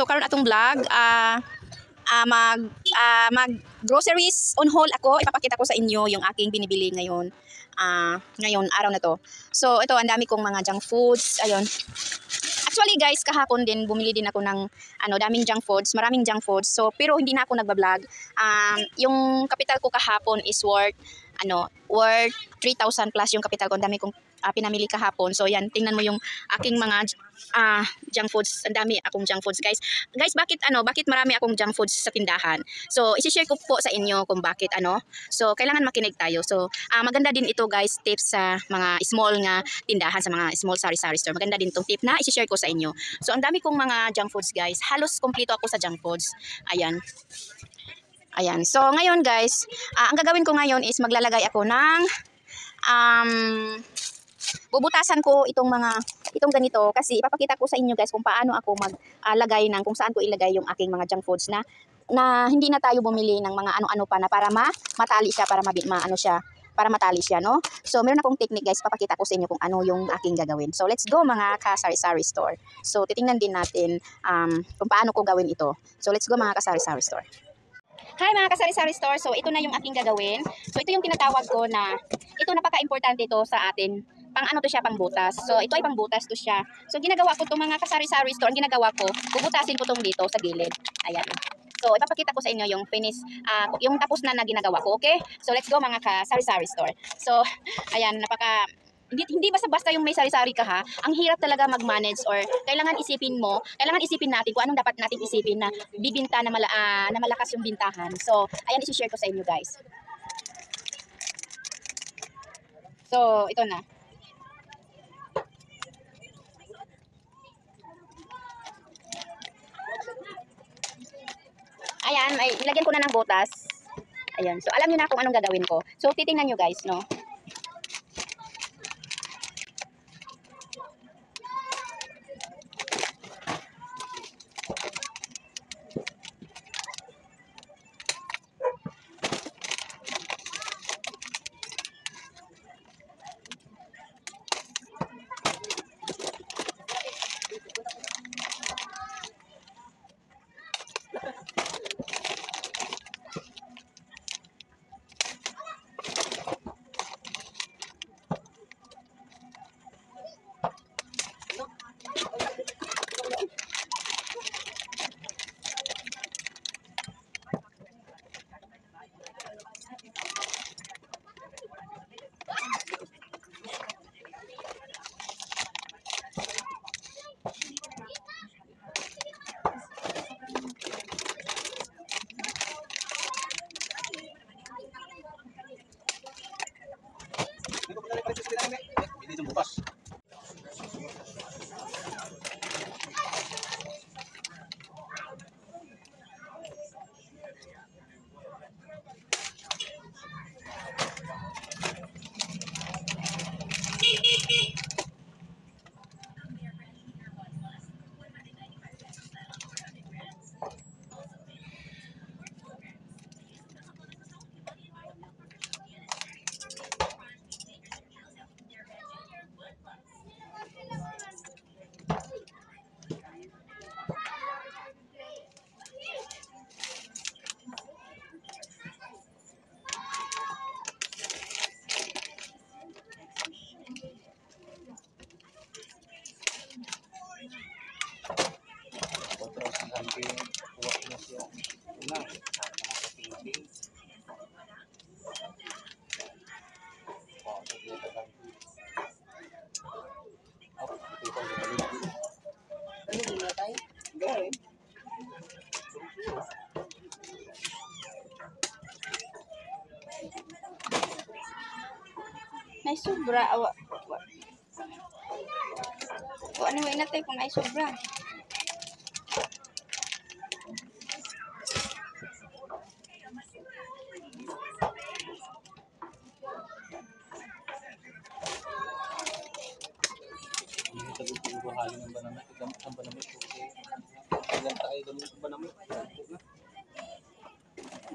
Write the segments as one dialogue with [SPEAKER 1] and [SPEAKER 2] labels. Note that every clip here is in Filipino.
[SPEAKER 1] karon atong vlog, mag groceries on haul ako. Ipapakita ko sa inyo yung aking binibili ngayon. Ngayon araw na to. So ito, ang dami kong mga junk foods. Ayun. Actually guys, kahapon din bumili din ako ng daming junk foods, maraming junk foods. So pero hindi na ako nagba-vlog. Yung capital ko kahapon is worth 3,000 plus yung capital ko. Ang dami kong pinamili kahapon. So yan, tingnan mo yung aking mga junk foods. Ang dami akong junk foods, guys. Guys, bakit marami akong junk foods sa tindahan? So i-share ko po sa inyo kung bakit So kailangan makinig tayo. So maganda din ito, guys, tips sa mga small nga tindahan, sa mga small sari-sari store. Maganda din tong tip na i-share ko sa inyo. So ang dami kong mga junk foods, guys. Halos kompleto ako sa junk foods. Ayan. Ayan. So ngayon, guys, ang gagawin ko ngayon is maglalagay ako ng bubutasan ko itong ganito kasi ipapakita ko sa inyo, guys, kung paano ako maglagay kung saan ko ilagay yung aking mga junk foods na hindi na tayo bumili ng mga ano-ano pa na para matali siya, para matali siya, no? So meron akong technique, guys, papakita ko sa inyo kung ano yung aking gagawin. So let's go, mga kasari-sari store. So titingnan din natin kung paano ko gawin ito. So let's go, mga kasari-sari store. Hi mga kasari-sari store, so ito na yung aking gagawin. So ito yung tinatawag ko na, ito napaka-importante ito sa atin. Pang butas. So ito ay pang butas to siya. So ginagawa ko itong mga kasari-sari store, ang ginagawa ko, bubutasin ko itong dito sa gilid. Ayan. So ipapakita ko sa inyo yung finish, yung tapos na ginagawa ko, okay? So let's go, mga kasari-sari store. So ayan, hindi basta-basta yung may sari-sari ka, ha. Ang hirap talaga mag-manage, or kailangan isipin natin kung anong dapat natin isipin na bibinta na malakas yung bintahan. So, ayan, i-share ko sa inyo, guys. So, ito na. Ayan, ilagyan ko na ng butas. Ayan. So, alam niyo na kung anong gagawin ko. So, titingnan niyo, guys, no. May sobra. Ano may natay kung may sobra.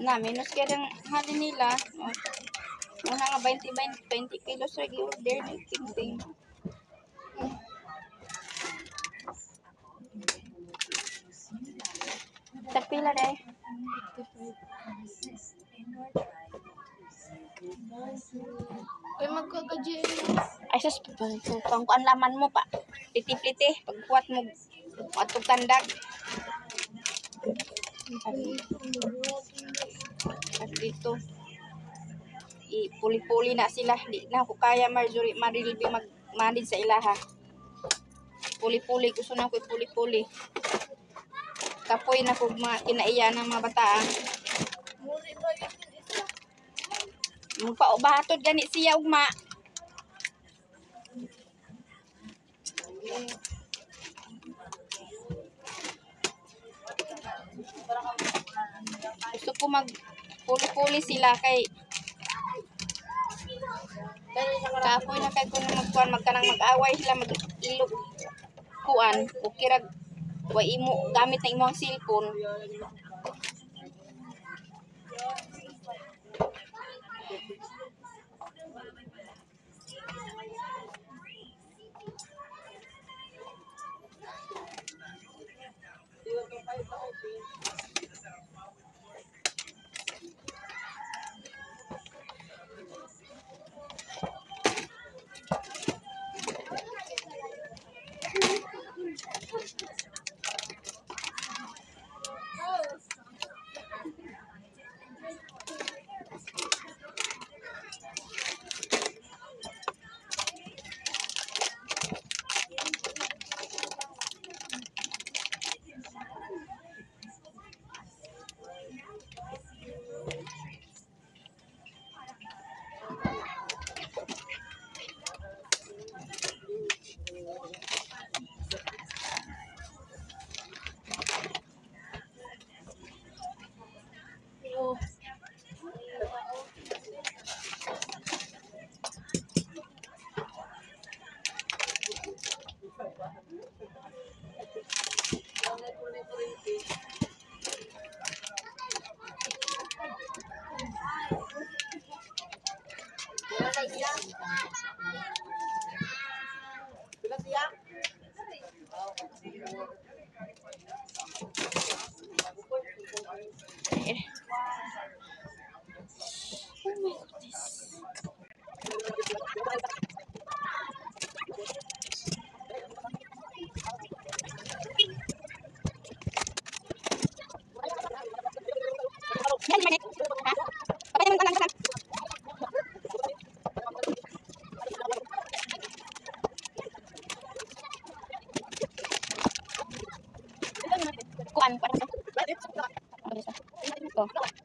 [SPEAKER 1] Na, minus kaya ng halin nila. Una nga 20 kilos lagi order ng tingting. Tagpila dai.
[SPEAKER 2] Kaya magkaka-gel.
[SPEAKER 1] Ay sus, pang kuan laman mo pa. Piti-piti pagkuat mo atog tandag. At dito ipuli-puli na sila. Di na ko kaya Marjorie Marilby magmanid sa ilaha. Puli-puli gusto na ko ipuli-puli. Kapoy na ko kinaiya ng mga bata. Bahatod gani siya ugma. Gusto ko mag puli-puli sila kay kapoy na kay kung magkuan magkanang mag-away sila mag-ilog kuan o kirag wa imo gamit na imong cellphone.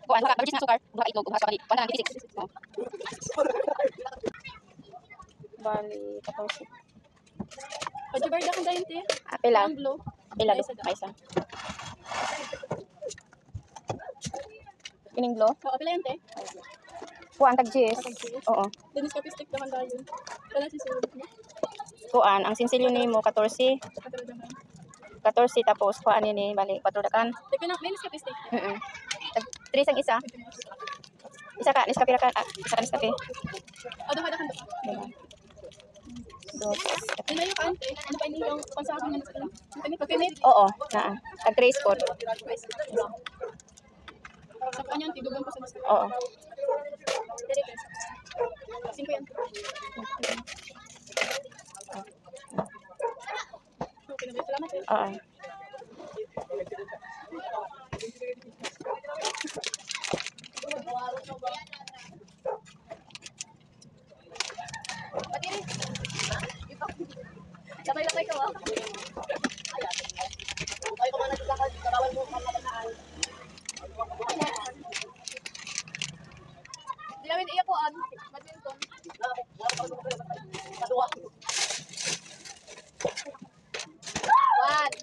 [SPEAKER 1] Kuan saka pagkis na sukar, buka itlog ug haspa kali 196. Bali 14.
[SPEAKER 2] Pajabarda kang dayon, te.
[SPEAKER 1] Pila?
[SPEAKER 2] Ang blue.
[SPEAKER 1] Pila do kaisa. Kining blow?
[SPEAKER 2] Oo, pila yan, te.
[SPEAKER 1] Kuan tag GS. Oo.
[SPEAKER 2] Dinis ka pistik naman dayon. Wala si Sir.
[SPEAKER 1] Kuan ang sinsilyo nimo 14.
[SPEAKER 2] Katulad naman.
[SPEAKER 1] 14 tapos kuan ni bali 4 dakan.
[SPEAKER 2] Teka na, may ka pistik.
[SPEAKER 1] Tag 3 sang isa. Isa ka Nescafe ra ka. Isa ka Nescafe.
[SPEAKER 2] O, duha dakan duha.
[SPEAKER 1] Diba? Dos.
[SPEAKER 2] Ina yung kante. Ano pa ini yung pansahon nga nila? Ano pa pinit?
[SPEAKER 1] Oo, naa. Tag trace code.
[SPEAKER 2] Sa kanya tidugan ko sa nasa.
[SPEAKER 1] Oo.
[SPEAKER 2] Dere guys. Sino yan? Okay na, salamat.
[SPEAKER 1] Oo.
[SPEAKER 2] Lakay ka, ah. Ay, kung ano sa bawal mo pamatanaan. Di namin iya ko an. Badminton. Madua. One.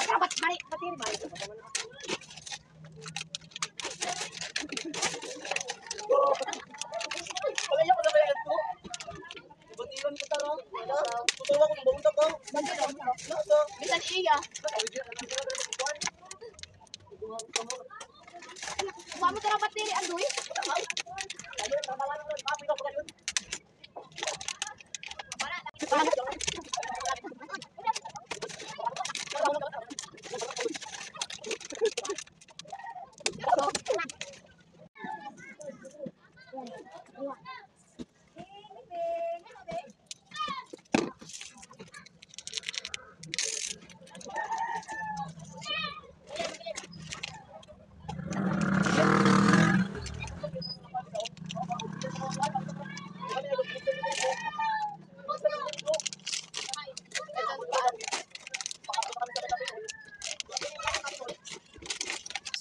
[SPEAKER 2] Dapat mari patiri ba? Bisan iya. Kamu terapat diri andoy.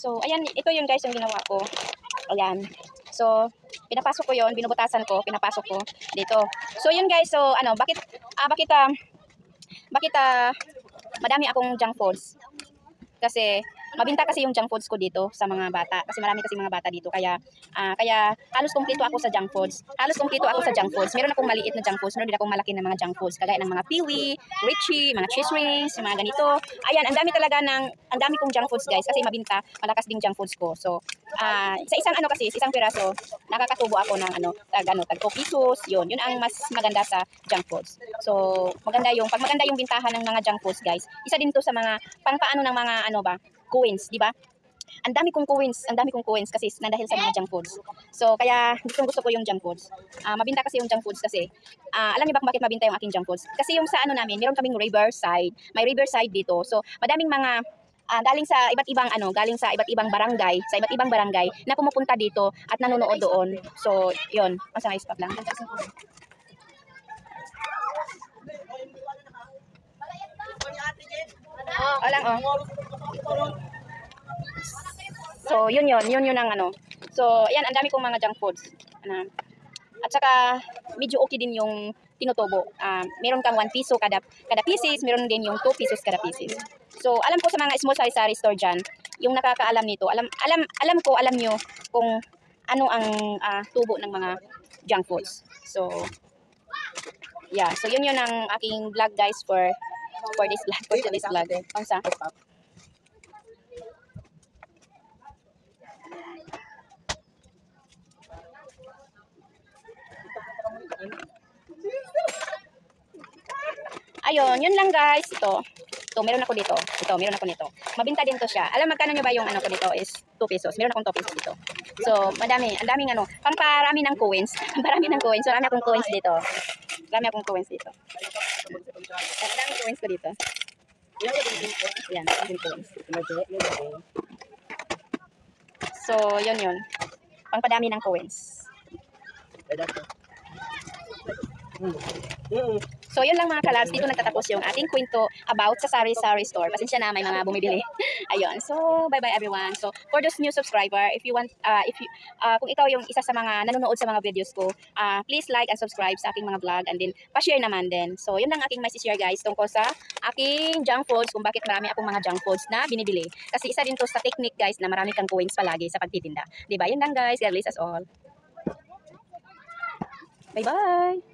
[SPEAKER 1] So, ayan, ito yun guys yung ginawa ko. Ayan. So, pinapasok ko yun, binubutasan ko, pinapasok ko dito. So, yun guys, so, ano, bakit madami akong junk foods? Kasi mabinta kasi yung junk foods ko dito sa mga bata kasi marami kasi mga bata dito kaya halos kumpleto ako sa junk foods. Meron akong maliit na junk foods, meron din akong malaki na mga junk foods kagaya ng mga Peewee, Richie, mga cheese rings, mga ganito. Ayan, ang dami kong junk foods guys kasi mabinta, malakas ding junk foods ko. So, sa isang isang piraso, nakakatubo ako ng tag 2 pesos. Yun ang mas maganda sa junk foods. So, pag maganda yung bintahan ng mga junk foods guys, isa din to sa mga pangpaano ng mga coins, di ba? Ang dami kong coins kasi dahil sa mga junk foods. So, kaya gusto ko yung junk foods. Mabinta kasi yung junk foods kasi. Alam niyo ba kung bakit mabinta yung aking junk foods? Kasi yung sa namin, meron kaming riverside. May riverside dito. So, madaming mga galing sa iba't ibang barangay na pumupunta dito at nanonood doon. So, yun. Masang stop lang. So, yun ang So, ayan, ang dami kong mga junk foods. At saka, medyo okay din yung tinutubo. Meron kang 1 piso kada pieces, meron din yung 2 pesos kada pieces. So, alam ko sa mga small sari-sari store dyan, yung nakakaalam nito, alam nyo kung ano ang tubo ng mga junk foods. So, yeah. So, yun ang aking vlog guys for today's vlog. Sa ayun, yun lang guys. Ito, meron ako dito. Meron ako nito. Mabinta din to siya. Alam magkano nyo ba yung ko dito is 2 pesos. Meron akong 2 pesos dito. So, ang daming pamparami ng coins. So, marami akong coins dito. Ang daming coins ko dito. Yan, coins. So, yun. Pangpadami ng coins. So, yun lang mga kalabs. Dito nagtatapos yung ating kwento about sa sari-sari store. Pasensya na, may mga bumibili. Ayun. So, bye-bye everyone. So, for those new subscriber, if you want, kung ikaw yung isa sa mga nanonood sa mga videos ko, please like and subscribe sa aking mga vlog and then pa-share naman din. So, yun lang aking message guys tungkol sa aking junk foods, kung bakit marami akong mga junk foods na binibili. Kasi isa din to sa technique guys na marami kang coins palagi sa pagtitinda. Diba? Yun lang guys. God bless us all. Bye-bye!